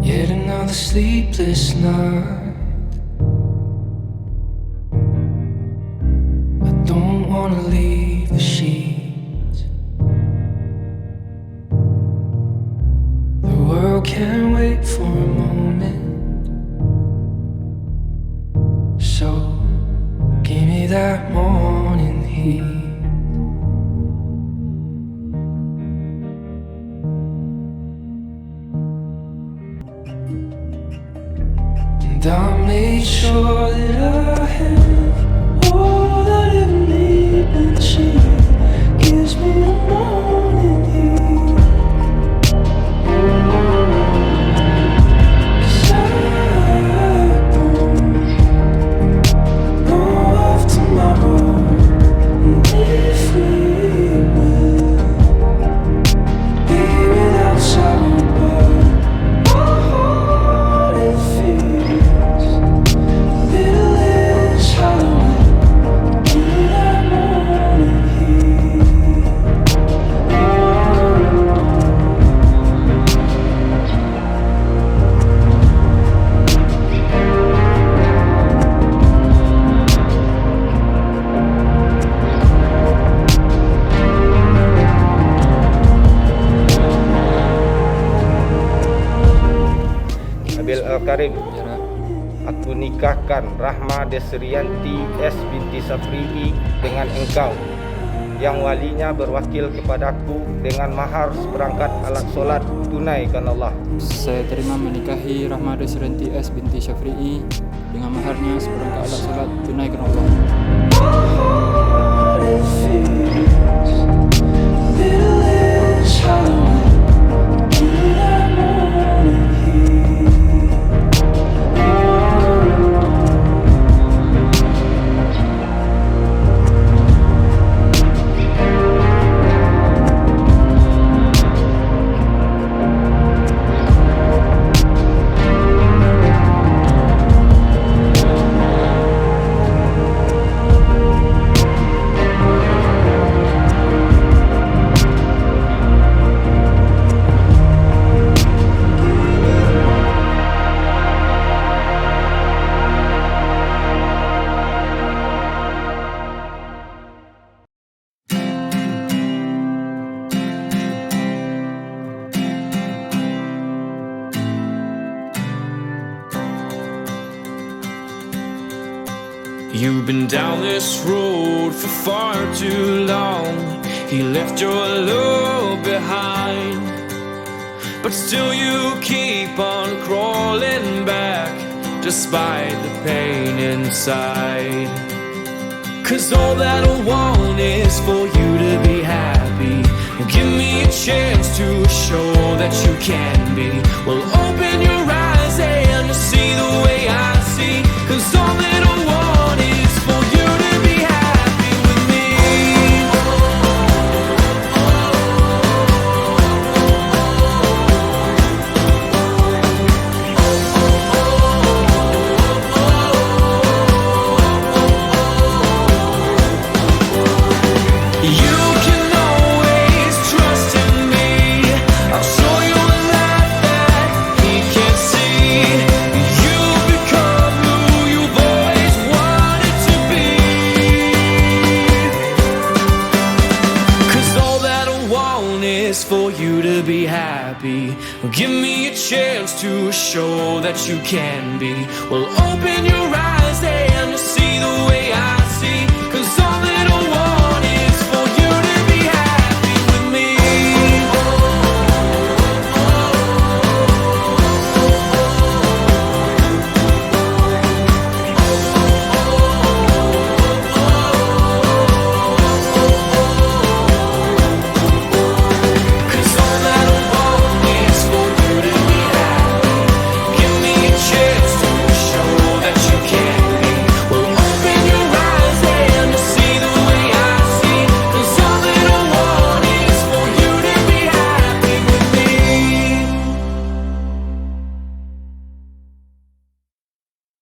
Yet another sleepless night. I don't wanna leave the sheets. The world can't wait for a moment. So give me that morning heat. And I made sure that I have all that I ever need, and she gives me the morning heat. 'Cause I don't know of tomorrow, and if we will be without sorrow, but my heart it feels a little less hollow. Give me that morning heat. Abil Al-Karim, aku nikahkan Rahma Desrianti S binti Safri'i dengan engkau, yang walinya berwakil kepadaku dengan mahar seperangkat alat solat tunaikan Allah. Saya terima menikahi Rahma Desrianti S binti Safri'i dengan maharnya seperangkat alat solat tunaikan Allah. You've been down this road for far too long. He left your love behind, but still you keep on crawling back despite the pain inside. 'Cause all that I want is for you to be happy. Give me a chance to show that you can be. Well, open your eyes and you'll see the way I see. 'Cause all that I want is for you to be happy with me. You can always trust in me. I'll show you a life that he can't see. You'll become who you've always wanted to be. 'Cause all that I want is for you to be happy. Give me a chance to show that you can be. Well, open your eyes and you'll see the way